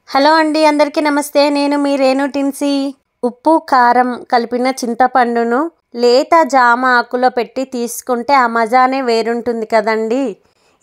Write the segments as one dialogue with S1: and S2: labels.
S1: Hello అండి, అందరికీ నమస్తే. నేను మీ రేణు టిన్సీ. ఉప్పు కారం కలిపిన చింతపండును లేత జామ ఆకులో పెట్టి తీసుకుంటే ఆ మజానే వేరుంటుంది కదండి.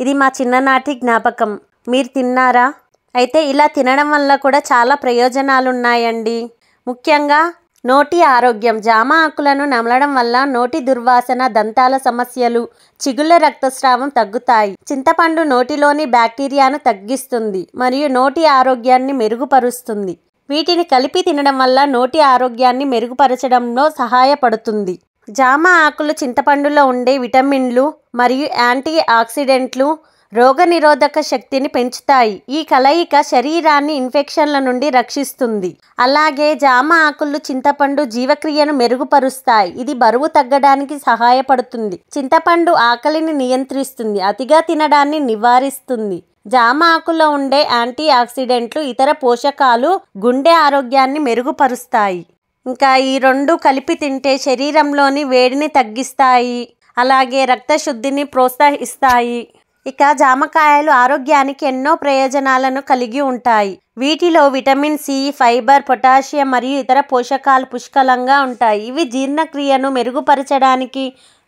S1: ఇది మా చిన్ననాటి జ్ఞాపకం. మీరు తిన్నారా? అయితే ఇలా తినడం వల్ల కూడా చాలా ప్రయోజనాలు ఉన్నాయండి. ముఖ్యంగా నోటి ఆరోగ్యం. జామ ఆకులను నమలడం వల్ల నోటి దుర్వాసన, దంతాల సమస్యలు, చిగుళ్ళ రక్తస్రావం తగ్గుతాయి. చింతపండు నోటిలోని బ్యాక్టీరియాను తగ్గిస్తుంది మరియు నోటి ఆరోగ్యాన్ని మెరుగుపరుస్తుంది. వీటిని కలిపి తినడం వల్ల నోటి ఆరోగ్యాన్ని మెరుగుపరచడంలో సహాయపడుతుంది. జామ ఆకులు చింతపండులో ఉండే విటమిన్లు మరియు యాంటీ ఆక్సిడెంట్లు రోగనిరోధక శక్తిని పెంచుతాయి. ఈ కలయిక శరీరాన్ని ఇన్ఫెక్షన్ల నుండి రక్షిస్తుంది. అలాగే జామ ఆకులు చింతపండు జీవక్రియను మెరుగుపరుస్తాయి. ఇది బరువు తగ్గడానికి సహాయపడుతుంది. చింతపండు ఆకలిని నియంత్రిస్తుంది, అతిగా తినడాన్ని నివారిస్తుంది. జామ ఆకులో ఉండే యాంటీ ఆక్సిడెంట్లు, ఇతర పోషకాలు గుండె ఆరోగ్యాన్ని మెరుగుపరుస్తాయి. ఇంకా ఈ రెండు కలిపి తింటే శరీరంలోని వేడిని తగ్గిస్తాయి, అలాగే రక్తశుద్ధిని ప్రోత్సహిస్తాయి. ఇక జామకాయలు ఆరోగ్యానికి ఎన్నో ప్రయోజనాలను కలిగి ఉంటాయి. వీటిలో విటమిన్ సి, ఫైబర్, పొటాషియం మరియు ఇతర పోషకాలు పుష్కలంగా ఉంటాయి. ఇవి జీర్ణక్రియను మెరుగుపరచడానికి,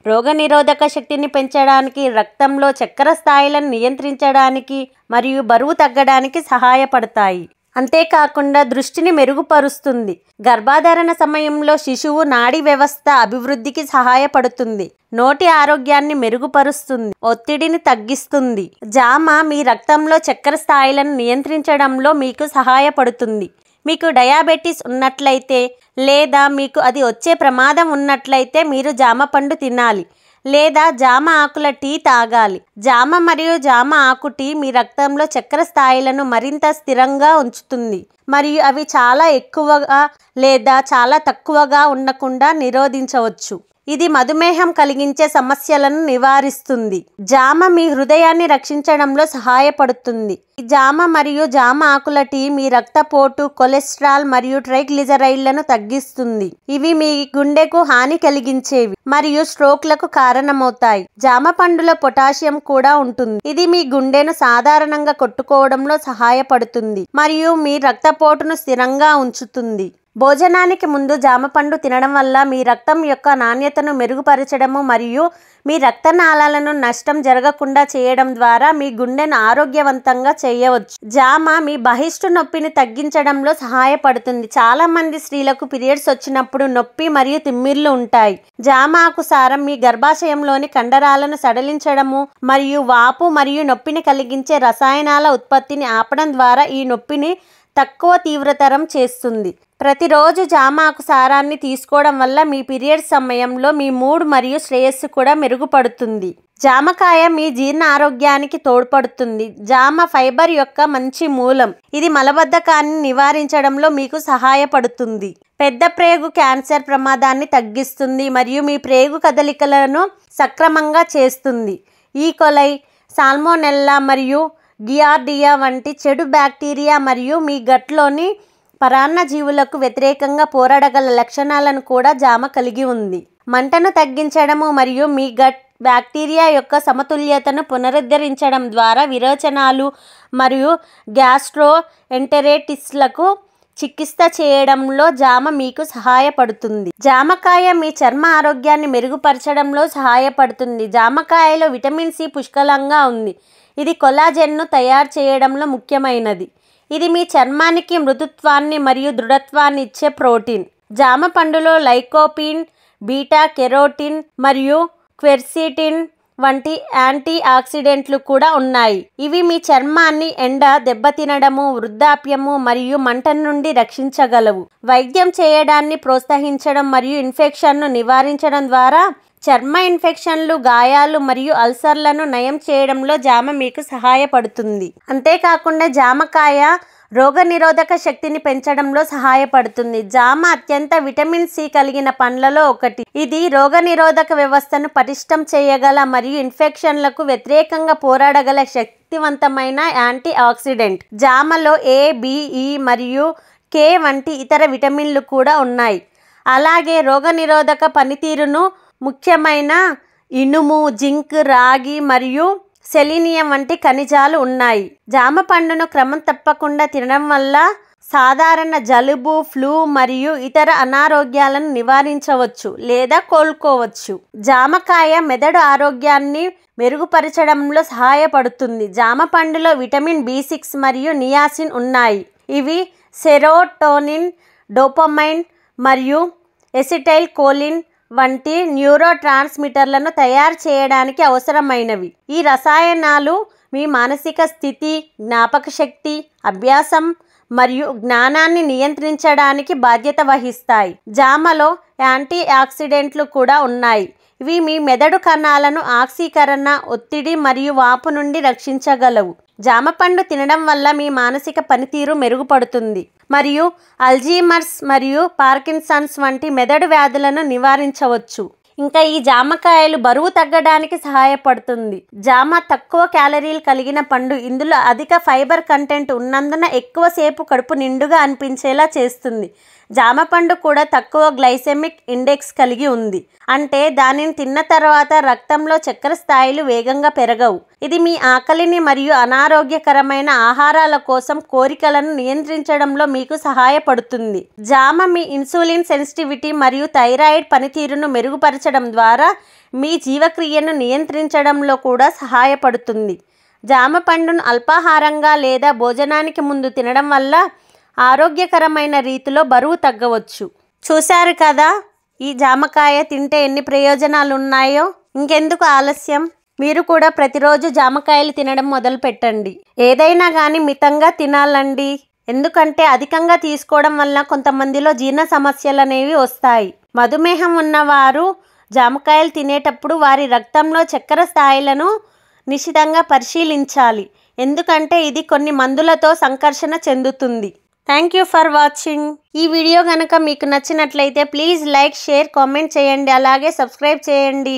S1: రోగనిరోధక శక్తిని పెంచడానికి, రక్తంలో చక్కెర స్థాయిలను నియంత్రించడానికి మరియు బరువు తగ్గడానికి సహాయపడతాయి. అంతేకాకుండా దృష్టిని మెరుగుపరుస్తుంది. గర్భధారణ సమయంలో శిశువు నాడీ వ్యవస్థ అభివృద్ధికి సహాయపడుతుంది. నోటి ఆరోగ్యాన్ని మెరుగుపరుస్తుంది, ఒత్తిడిని తగ్గిస్తుంది. జామ మీ రక్తంలో చక్కెర స్థాయిలను నియంత్రించడంలో మీకు సహాయపడుతుంది. మీకు డయాబెటీస్ ఉన్నట్లయితే లేదా మీకు అది వచ్చే ప్రమాదం ఉన్నట్లయితే మీరు జామ పండు తినాలి లేదా జామ ఆకుల టీ తాగాలి. జామ మరియు జామ ఆకు టీ మీ రక్తంలో చక్కెర స్థాయిలను మరింత స్థిరంగా ఉంచుతుంది మరియు అవి చాలా ఎక్కువగా లేదా చాలా తక్కువగా ఉండకుండా నిరోధించవచ్చు. ఇది మధుమేహం కలిగించే సమస్యలను నివారిస్తుంది. జామ మీ హృదయాన్ని రక్షించడంలో సహాయపడుతుంది. జామ మరియు జామ ఆకుల టీ మీ రక్తపోటు, కొలెస్ట్రాల్ మరియు ట్రైగ్లిజరైడ్లను తగ్గిస్తుంది. ఇవి మీ గుండెకు హాని కలిగించేవి మరియు స్ట్రోక్లకు కారణమవుతాయి. జామ పండులో పొటాషియం కూడా ఉంటుంది. ఇది మీ గుండెను సాధారణంగా కొట్టుకోవడంలో సహాయపడుతుంది మరియు మీ రక్తపోటును స్థిరంగా ఉంచుతుంది. భోజనానికి ముందు జామపండు తినడం వల్ల మీ రక్తం యొక్క నాణ్యతను మెరుగుపరచడము మరియు మీ రక్తనాళాలను నష్టం జరగకుండా చేయడం ద్వారా మీ గుండెను ఆరోగ్యవంతంగా చేయవచ్చు. జామ మీ బహిష్టు నొప్పిని తగ్గించడంలో సహాయపడుతుంది. చాలా మంది స్త్రీలకు పీరియడ్స్ వచ్చినప్పుడు నొప్పి మరియు తిమ్మిర్లు ఉంటాయి. జామ ఆకు సారం మీ గర్భాశయంలోని కండరాలను సడలించడము మరియు వాపు మరియు నొప్పిని కలిగించే రసాయనాల ఉత్పత్తిని ఆపడం ద్వారా ఈ నొప్పిని తక్కువ తీవ్రతరం చేస్తుంది. ప్రతిరోజు జామ ఆకు సారాన్ని తీసుకోవడం వల్ల మీ పీరియడ్స్ సమయంలో మీ మూడ్ మరియు శ్రేయస్సు కూడా మెరుగుపడుతుంది. జామకాయ మీ జీర్ణ ఆరోగ్యానికి తోడ్పడుతుంది. జామ ఫైబర్ యొక్క మంచి మూలం. ఇది మలబద్ధకాన్ని నివారించడంలో మీకు సహాయపడుతుంది. పెద్ద ప్రేగు క్యాన్సర్ ప్రమాదాన్ని తగ్గిస్తుంది మరియు మీ ప్రేగు కదలికలను సక్రమంగా చేస్తుంది. ఈకోలై, సాల్మోనెల్లా మరియు గియార్డియా వంటి చెడు బ్యాక్టీరియా మరియు మీ గట్లోని పరాన్న జీవులకు వ్యతిరేకంగా పోరాడగల లక్షణాలను కూడా జామ కలిగి ఉంది. మంటను తగ్గించడము మరియు మీ గట్ బ్యాక్టీరియా యొక్క సమతుల్యతను పునరుద్ధరించడం ద్వారా విరోచనాలు మరియు గ్యాస్ట్రో ఎంటెరైటిస్లకు చికిత్స చేయడంలో జామ మీకు సహాయపడుతుంది. జామకాయ మీ చర్మ ఆరోగ్యాన్ని మెరుగుపరచడంలో సహాయపడుతుంది. జామకాయలో విటమిన్ సి పుష్కలంగా ఉంది. ఇది కొలాజెన్ను తయారు చేయడంలో ముఖ్యమైనది. ఇది మీ చర్మానికి మృదుత్వాన్ని మరియు దృఢత్వాన్ని ఇచ్చే ప్రోటీన్. జామ పండులో లైకోపిన్, బీటా కెరోటిన్ మరియు క్వెర్సిటిన్ వంటి యాంటీ ఆక్సిడెంట్లు కూడా ఉన్నాయి. ఇవి మీ చర్మాన్ని ఎండ, దెబ్బతినడము, వృద్ధాప్యము మరియు మంట నుండి రక్షించగలవు. వైద్యం చేయడాన్ని ప్రోత్సహించడం మరియు ఇన్ఫెక్షన్ను నివారించడం ద్వారా చర్మ ఇన్ఫెక్షన్లు, గాయాలు మరియు అల్సర్లను నయం చేయడంలో జామ మీకు సహాయపడుతుంది. అంతేకాకుండా జామకాయ రోగనిరోధక శక్తిని పెంచడంలో సహాయపడుతుంది. జామ అత్యంత విటమిన్ సి కలిగిన పండ్లలో ఒకటి. ఇది రోగనిరోధక వ్యవస్థను పటిష్టం చేయగల మరియు ఇన్ఫెక్షన్లకు వ్యతిరేకంగా పోరాడగల శక్తివంతమైన యాంటీ ఆక్సిడెంట్. జామలో ఏ, బి, ఈ మరియు కే వంటి ఇతర విటమిన్లు కూడా ఉన్నాయి. అలాగే రోగనిరోధక పనితీరును ముఖ్యమైన ఇనుము, జింక్, రాగి మరియు సెలీనియం వంటి ఖనిజాలు ఉన్నాయి. జామ పండును క్రమం తప్పకుండా తినడం వల్ల సాధారణ జలుబు, ఫ్లూ మరియు ఇతర అనారోగ్యాలను నివారించవచ్చు లేదా కోలుకోవచ్చు. జామకాయ మెదడు ఆరోగ్యాన్ని మెరుగుపరచడంలో సహాయపడుతుంది. జామ పండులో విటమిన్ B6 మరియు నియాసిన్ ఉన్నాయి. ఇవి సెరోటోనిన్, డోపమైన్ మరియు ఎసిటైల్ కోలిన్ వంటి న్యూరో ట్రాన్స్మిటర్లను తయారు చేయడానికి అవసరమైనవి. ఈ రసాయనాలు మీ మానసిక స్థితి, జ్ఞాపక శక్తి, అభ్యాసం మరియు జ్ఞానాన్ని నియంత్రించడానికి బాధ్యత వహిస్తాయి. జామలో యాంటీ ఆక్సిడెంట్లు కూడా ఉన్నాయి. ఇవి మీ మెదడు కణాలను ఆక్సీకరణ, ఒత్తిడి మరియు వాపు నుండి రక్షించగలవు. జామ పండు తినడం వల్ల మీ మానసిక పనితీరు మెరుగుపడుతుంది మరియు అల్జీమర్స్ మరియు పార్కిన్సన్స్ వంటి మెదడు వ్యాధులను నివారించవచ్చు. ఇంకా ఈ జామకాయలు బరువు తగ్గడానికి సహాయపడుతుంది. జామ తక్కువ క్యాలరీలు కలిగిన పండు. ఇందులో అధిక ఫైబర్ కంటెంట్ ఉన్నందున ఎక్కువసేపు కడుపు నిండుగా అనిపించేలా చేస్తుంది. జామ పండు కూడా తక్కువ గ్లైసెమిక్ ఇండెక్స్ కలిగి ఉంది. అంటే దానిని తిన్న తర్వాత రక్తంలో చక్కెర స్థాయిలు వేగంగా పెరగవు. ఇది మీ ఆకలిని మరియు అనారోగ్యకరమైన ఆహారాల కోసం కోరికలను నియంత్రించడంలో మీకు సహాయపడుతుంది. జామ మీ ఇన్సులిన్ సెన్సిటివిటీ మరియు థైరాయిడ్ పనితీరును మెరుగుపరచడం ద్వారా మీ జీవక్రియను నియంత్రించడంలో కూడా సహాయపడుతుంది. జామ పండును అల్పాహారంగా లేదా భోజనానికి ముందు తినడం వల్ల ఆరోగ్యకరమైన రీతిలో బరువు తగ్గవచ్చు. చూశారు కదా ఈ జామకాయ తింటే ఎన్ని ప్రయోజనాలు ఉన్నాయో. ఇంకెందుకు ఆలస్యం, మీరు కూడా ప్రతిరోజు జామకాయలు తినడం మొదలు పెట్టండి. ఏదైనా కానీ మితంగా తినాలండి. ఎందుకంటే అధికంగా తీసుకోవడం వల్ల కొంతమందిలో జీర్ణ సమస్యలు అనేవి వస్తాయి. మధుమేహం ఉన్నవారు జామకాయలు తినేటప్పుడు వారి రక్తంలో చక్కెర స్థాయిలను నిశితంగా పరిశీలించాలి. ఎందుకంటే ఇది కొన్ని మందులతో సంకర్షణ చెందుతుంది. Thank you for watching. ఈ వీడియో కనుక మీకు నచ్చినట్లయితే ప్లీజ్ లైక్, షేర్, కామెంట్ చేయండి. అలాగే సబ్స్క్రైబ్ చేయండి.